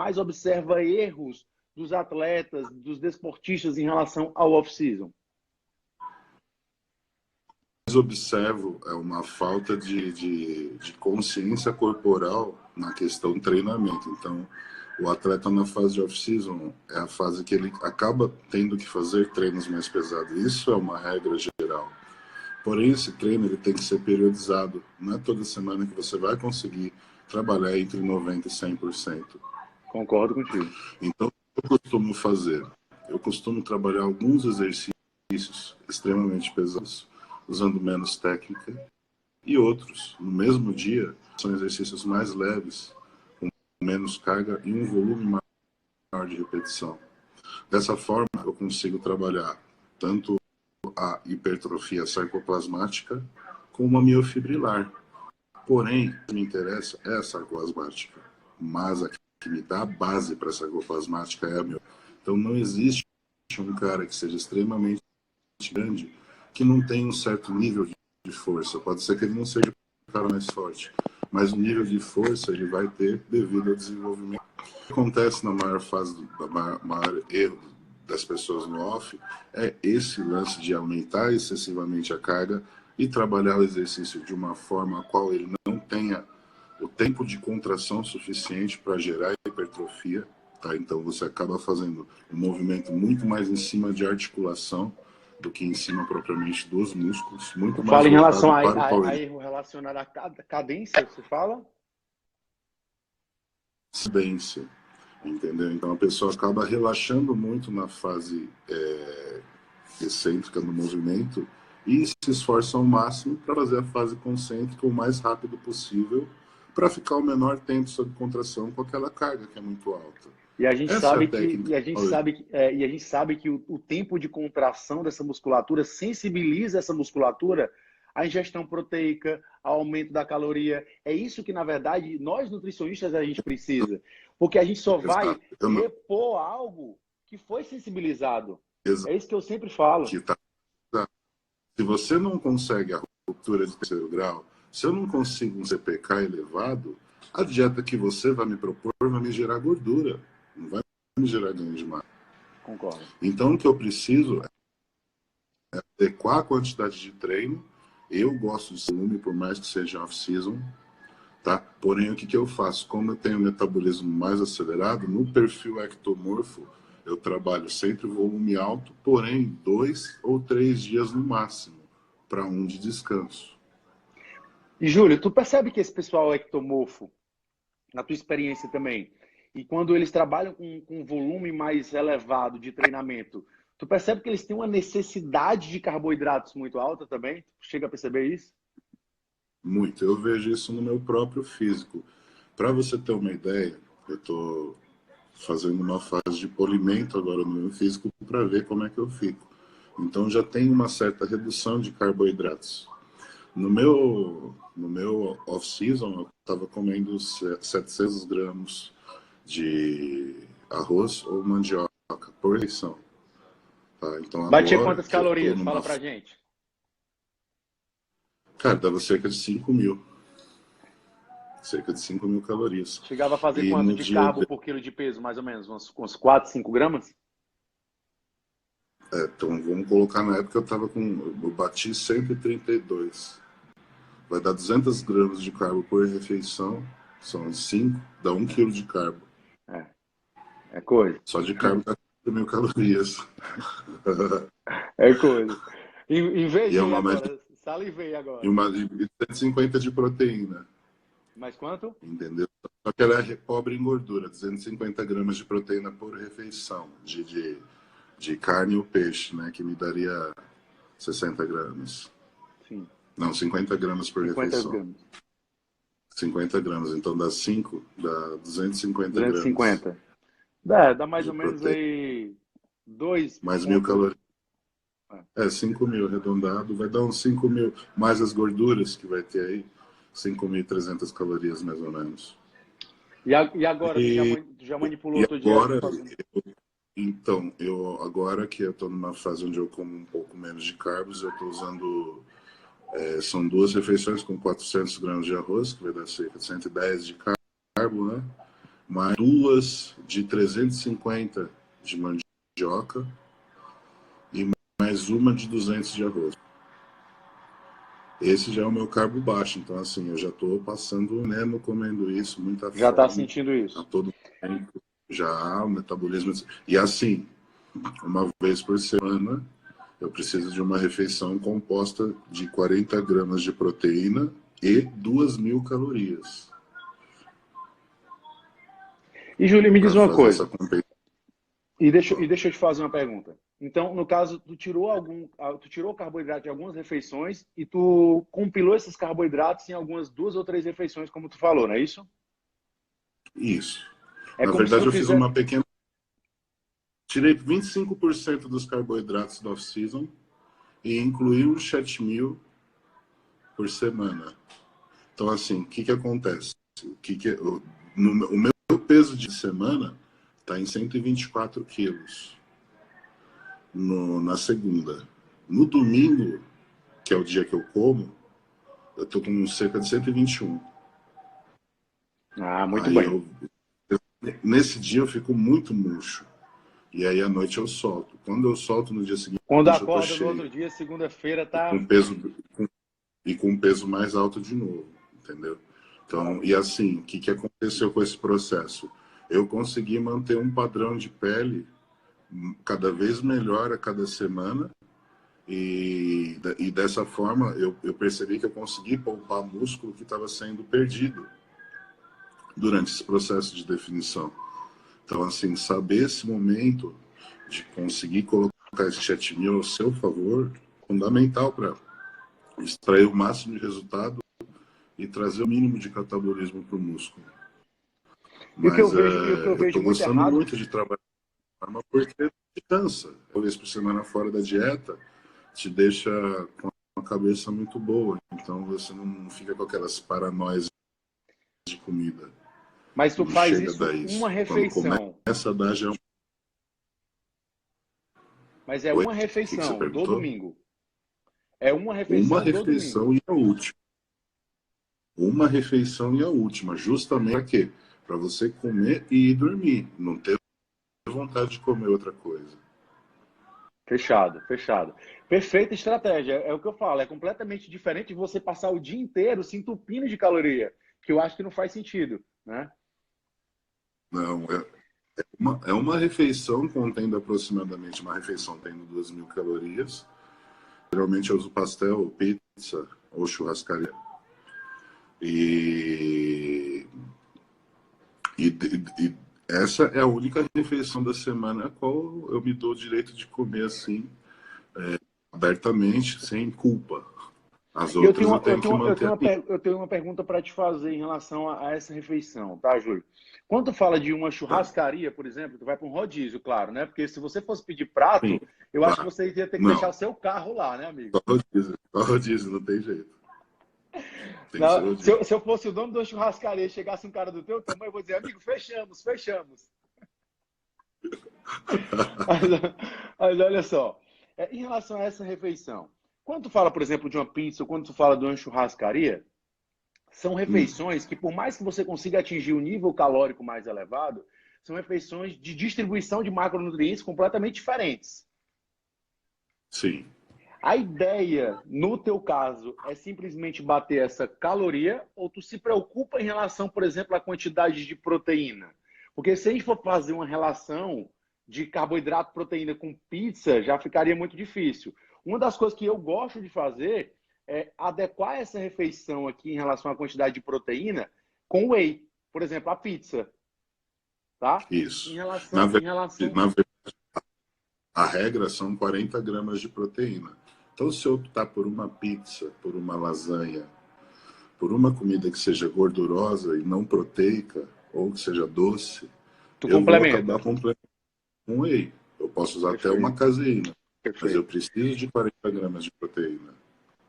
mais observa erros dos atletas, dos desportistas em relação ao off-season? Observo uma falta de consciência corporal na questão treinamento. Então, o atleta na fase de off-season é a fase que ele acaba tendo que fazer treinos mais pesados. Isso é uma regra geral. Porém, esse treino ele tem que ser periodizado. Não é toda semana que você vai conseguir trabalhar entre 90% e 100%. Concordo contigo. Então, o que eu costumo fazer? Eu costumo trabalhar alguns exercícios extremamente pesados, usando menos técnica, e outros, no mesmo dia, são exercícios mais leves, com menos carga e um volume maior de repetição. Dessa forma, eu consigo trabalhar tanto a hipertrofia sarcoplasmática como a miofibrilar. Porém, o que me interessa é a sarcoplasmática, mas a que me dá a base para a sarcoplasmática é a miofibrilar. Então, não existe um cara que seja extremamente grande que não tenha um certo nível de força. Pode ser que ele não seja o cara mais forte, mas o nível de força ele vai ter devido ao desenvolvimento. O que acontece na maior fase, maior erro das pessoas no off é esse lance de aumentar excessivamente a carga e trabalhar o exercício de uma forma a qual ele não tenha o tempo de contração suficiente para gerar hipertrofia, tá? Então você acaba fazendo um movimento muito mais em cima de articulação do que em cima propriamente dos músculos, muito mais fala em relação a erro relacionado à cadência, você fala? Cadência, entendeu? Então a pessoa acaba relaxando muito na fase excêntrica do movimento e se esforça ao máximo para fazer a fase concêntrica o mais rápido possível para ficar o menor tempo sob contração com aquela carga que é muito alta. E a gente Essa sabe é a técnica. e a gente sabe que o tempo de contração dessa musculatura sensibiliza essa musculatura à ingestão proteica, ao aumento da caloria. É isso que, na verdade, nós nutricionistas a gente precisa. Porque a gente só vai repor algo que foi sensibilizado. É isso que eu sempre falo. Se você não consegue a ruptura de terceiro grau, se eu não consigo um CPK elevado, a dieta que você vai me propor vai me gerar gordura, não vai me gerar ganho de massa. Concordo. Então, o que eu preciso é adequar a quantidade de treino. Eu gosto de volume, por mais que seja off-season, tá? Porém, o que eu faço? Como eu tenho um metabolismo mais acelerado, no perfil ectomorfo, eu trabalho sempre volume alto, porém 2 ou 3 dias no máximo, para um de descanso. E, Júlio, tu percebe que esse pessoal ectomorfo, na tua experiência também, e quando eles trabalham com um volume mais elevado de treinamento, tu percebe que eles têm uma necessidade de carboidratos muito alta também? Chega a perceber isso? Muito. Eu vejo isso no meu próprio físico. Para você ter uma ideia, eu estou fazendo uma fase de polimento agora no meu físico para ver como é que eu fico. Então já tem uma certa redução de carboidratos. No meu off-season, eu estava comendo 700 gramas de arroz ou mandioca por refeição. Tá? Então, Batia agora quantas que eu tô calorias? numa... Fala pra gente. Cara, dava cerca de 5.000. Cerca de 5.000 calorias. Chegava a fazer E quanto no de dia carbo por quilo de peso, mais ou menos? Uns 4, 5 gramas? então, vamos colocar na época eu bati 132. Vai dar 200 gramas de carbo por refeição. São 5, dá 1 quilo de carbo. É coisa. Só de carbo dá 4.000 calorias. É coisa. E é Invejei uma agora, salivei agora. e uma de 150 de proteína. Mais quanto? Entendeu? Só que ela é pobre em gordura. 250 gramas de proteína por refeição. De carne ou peixe, né? Que me daria 60 gramas. Sim. Não, 50 gramas por 50 refeição. gramas. 50 gramas, então dá 5, dá 250 gramas 250. Dá mais de ou menos proteína. aí 2 Mais 1.000 ponto... calorias. 5.000 arredondado, vai dar uns 5.000, mais as gorduras que vai ter aí, 5.300 calorias mais ou menos. E agora, tu já manipulou E a tua dieta? agora, agora que eu estou numa fase onde eu como um pouco menos de carbos, eu estou usando, são 2 refeições com 400 gramas de arroz, que vai dar cerca de 110 de carbo, né? mais 2 de 350 de mandioca e mais uma de 200 de arroz. Esse já é o meu carbo baixo, então assim, eu já estou passando veneno comendo isso, muita Já está fome sentindo a isso? todo tempo, já o metabolismo... E assim, uma vez por semana, eu preciso de uma refeição composta de 40 gramas de proteína e 2.000 calorias E, Júlio, me diz para uma fazer essa coisa. compensação. E deixa eu te fazer uma pergunta. Então, no caso, tu tirou o carboidrato de algumas refeições e tu compilou esses carboidratos em algumas 2 ou 3 refeições, como tu falou, não é isso? Isso. É Na como se verdade, tu eu fiz fizer. uma pequena... Tirei 25% dos carboidratos da off-season e incluí um chat meal por semana. Então, assim, o que acontece? O meu peso de semana está em 124 quilos na segunda. No domingo, que é o dia que eu como, eu estou com cerca de 121. Ah, muito Aí bem. nesse dia eu fico muito murcho. E aí à noite eu solto. Quando eu solto no dia seguinte, Quando eu tô acorda no outro cheio. dia, segunda-feira, E tá. com um peso mais alto de novo, entendeu? Então, e Maravilha. assim, o que aconteceu com esse processo? Eu consegui manter um padrão de pele cada vez melhor a cada semana e dessa forma eu percebi que eu consegui poupar músculo que estava sendo perdido durante esse processo de definição. Então, assim, saber esse momento de conseguir colocar esse chat meal ao seu favor, fundamental para extrair o máximo de resultado e trazer o mínimo de catabolismo para o músculo. E o que eu Mas vejo, e o que eu eu vejo estou muito gostando errado. muito de trabalhar de forma porque te cansa. Uma vez por semana fora da dieta, te deixa com uma cabeça muito boa. Então você não fica com aquelas paranoias de comida. Mas tu Não faz chega a isso dar uma isso. Quando refeição. começa a dar, já é um... Mas é Oi? uma O que você refeição do perguntou? domingo. É uma Uma refeição do domingo. refeição e a última. Uma refeição e a última. Justamente para quê? Para você comer e ir dormir. Não ter vontade de comer outra coisa. Fechado, fechado. Perfeita estratégia. É o que eu falo. É completamente diferente de você passar o dia inteiro se entupindo de caloria, que eu acho que não faz sentido, né? Não, é uma refeição contendo aproximadamente, uma refeição tendo 2.000 calorias. Geralmente eu uso pastel, pizza ou churrascaria. E, e essa é a única refeição da semana a qual eu me dou o direito de comer assim, abertamente, sem culpa. As E outras eu tenho que manter a linha. eu tenho uma pergunta para te fazer em relação a essa refeição, tá, Júlio? Quando tu fala de uma Tá? churrascaria, por exemplo, tu vai para um rodízio, claro, né? Porque se você fosse pedir Sim, prato, eu acho que claro. você ia ter que deixar Não, o seu carro lá, né, amigo? só rodízio, não tem jeito. Tem que ser Não, rodízio. se eu fosse o dono da churrascaria e chegasse um cara do teu tamanho, eu vou dizer, amigo, fechamos, fechamos. Mas, mas olha só, em relação a essa refeição, quando tu fala, por exemplo, de uma pizza ou quando tu fala de uma churrascaria, são Hum, refeições que, por mais que você consiga atingir o nível calórico mais elevado, são refeições de distribuição de macronutrientes completamente diferentes. sim, A ideia, no teu caso, é simplesmente bater essa caloria ou tu se preocupa em relação, por exemplo, à quantidade de proteína? Porque se a gente for fazer uma relação de carboidrato, proteína com pizza, já ficaria muito difícil. Uma das coisas que eu gosto de fazer é adequar essa refeição aqui em relação à quantidade de proteína com whey. Por exemplo, a pizza, tá? Em isso. Na relação, em verdade, relação na verdade, a regra são 40 gramas de proteína. Então, se eu optar por uma pizza, por uma lasanha, por uma comida que seja gordurosa e não proteica, ou que seja doce, tu eu vou complementa. acabar completando com whey. Eu posso usar até uma Perfeito, caseína, mas eu perfeito. preciso de 40 gramas de proteína.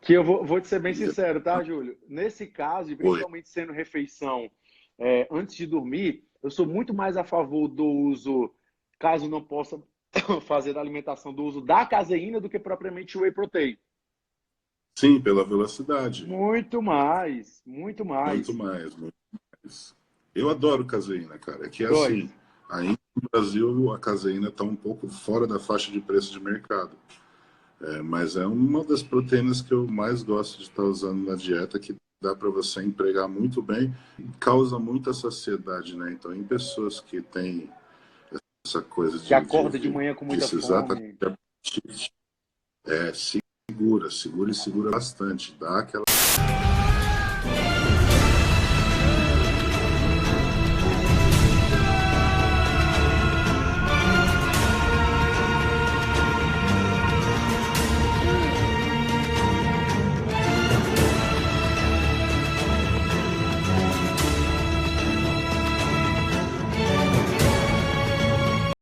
Que eu vou te ser bem E sincero, tá, Júlio? Nesse caso, e oi. principalmente sendo refeição antes de dormir, eu sou muito mais a favor do uso, caso não possa fazer da alimentação, do uso da caseína do que propriamente o whey protein. Sim, pela velocidade. Muito mais, muito Muito mais. mais, muito mais. Eu adoro caseína, cara. É que Dois. assim, ainda no Brasil a caseína está um pouco fora da faixa de preço de mercado. Mas é uma das proteínas que eu mais gosto de estar usando na dieta, que dá para você empregar muito bem e causa muita saciedade, né? Então, em pessoas que têm essa coisa Que acorda de manhã com muita exatamente fome. apetite, segura bastante, dá aquela